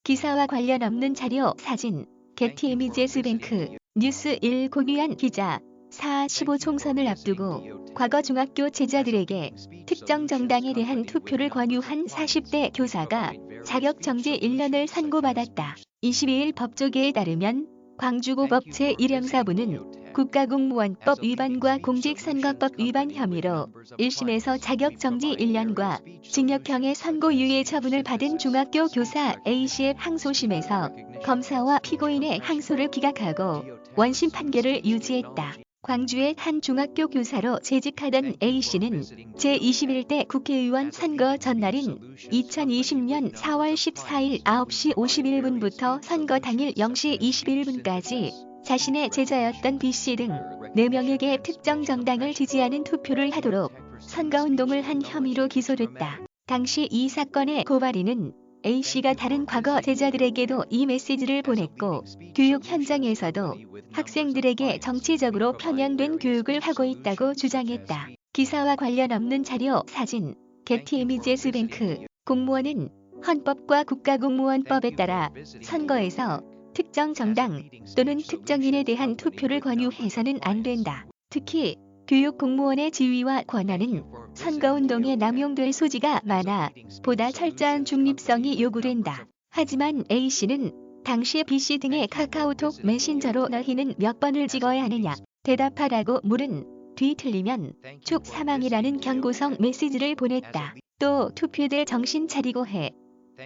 기사와 관련 없는 자료, 사진, 게티 이미지스 뱅크, 뉴스 1 고규환 기자. 4.15 총선을 앞두고 과거 중학교 제자들에게 특정 정당에 대한 투표를 권유한 40대 교사가 자격정지 1년을 선고받았다. 22일 법조계에 따르면 광주고법 제1형사부는 국가공무원법 위반과 공직선거법 위반 혐의로 1심에서 자격정지 1년과 징역형의 선고유예 처분을 받은 중학교 교사 A씨의 항소심에서 검사와 피고인의 항소를 기각하고 원심 판결을 유지했다. 광주의 한 중학교 교사로 재직하던 A씨는 제21대 국회의원 선거 전날인 2020년 4월 14일 9시 51분부터 선거 당일 0시 21분까지 자신의 제자였던 B씨 등 4명에게 특정 정당을 지지하는 투표를 하도록 선거운동을 한 혐의로 기소됐다. 당시 이 사건의 고발인은 A씨가 다른 과거 제자들에게도 이 메시지를 보냈고 교육 현장에서도 학생들에게 정치적으로 편향된 교육을 하고 있다고 주장했다. 기사와 관련 없는 자료, 사진, 게티 이미지스 뱅크. 공무원은 헌법과 국가공무원법에 따라 선거에서 특정 정당 또는 특정인에 대한 투표를 권유해서는 안 된다. 특히 교육 공무원의 지위와 권한은 선거운동에 남용될 소지가 많아 보다 철저한 중립성이 요구된다. 하지만 A씨는 당시 B씨 등의 카카오톡 메신저로 너희는 몇 번을 찍어야 하느냐 대답하라고 물은 뒤 틀리면 촉 사망이라는 경고성 메시지를 보냈다. 또 투표들 정신 차리고 해.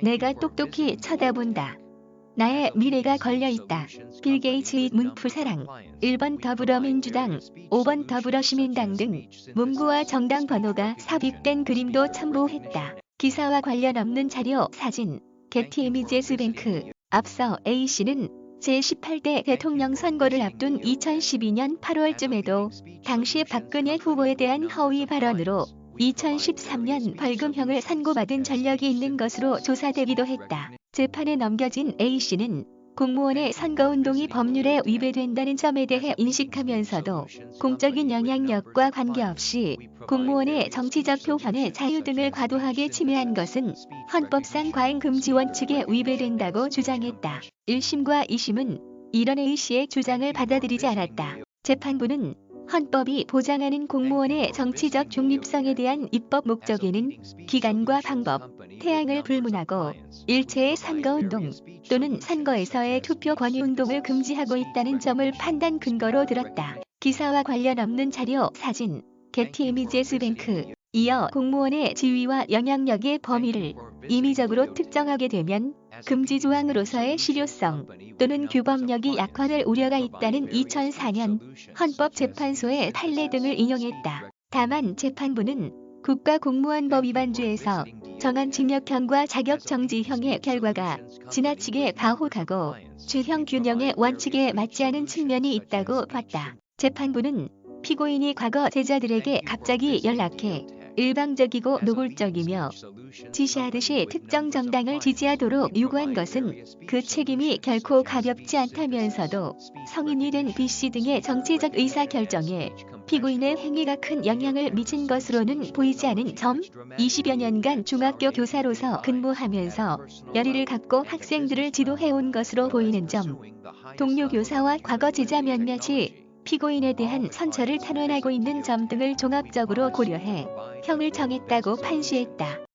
내가 똑똑히 쳐다본다. 나의 미래가 걸려있다. 빌 게이츠의 문프사랑. 1번 더불어민주당, 5번 더불어시민당 등 문구와 정당 번호가 삽입된 그림도 첨부했다. 기사와 관련 없는 자료, 사진, 게티 이미지스 뱅크. 앞서 A씨는 제18대 대통령 선거를 앞둔 2012년 8월쯤에도 당시 박근혜 후보에 대한 허위 발언으로 2013년 벌금형을 선고받은 전력이 있는 것으로 조사되기도 했다. 재판에 넘겨진 A씨는 공무원의 선거운동이 법률에 위배된다는 점에 대해 인식하면서도 공적인 영향력과 관계없이 공무원의 정치적 표현의 자유 등을 과도하게 침해한 것은 헌법상 과잉금지 원칙에 위배된다고 주장했다. 1심과 2심은 이런 A씨의 주장을 받아들이지 않았다. 재판부는 헌법이 보장하는 공무원의 정치적 중립성에 대한 입법 목적에는 기간과 방법, 태양을 불문하고 일체의 선거운동 또는 선거에서의 투표 권유운동을 금지하고 있다는 점을 판단 근거로 들었다. 기사와 관련 없는 자료, 사진, 게티 이미지스 뱅크. 이어 공무원의 지위와 영향력의 범위를 임의적으로 특정하게 되면 금지 조항으로서의 실효성 또는 규범력이 약화될 우려가 있다는 2004년 헌법재판소의 판례 등을 인용했다. 다만 재판부는 국가공무원법 위반죄에서 정한 징역형과 자격정지형의 결과가 지나치게 가혹하고 죄형 균형의 원칙에 맞지 않은 측면이 있다고 봤다. 재판부는 피고인이 과거 제자들에게 갑자기 연락해 일방적이고 노골적이며 지시하듯이 특정 정당을 지지하도록 요구한 것은 그 책임이 결코 가볍지 않다면서도 성인이 된 B씨 등의 정치적 의사결정에 피고인의 행위가 큰 영향을 미친 것으로는 보이지 않은 점, 20여 년간 중학교 교사로서 근무하면서 열의를 갖고 학생들을 지도해온 것으로 보이는 점, 동료 교사와 과거 제자 몇몇이 피고인에 대한 선처를 탄원하고 있는 점 등을 종합적으로 고려해 형을 정했다고 판시했다.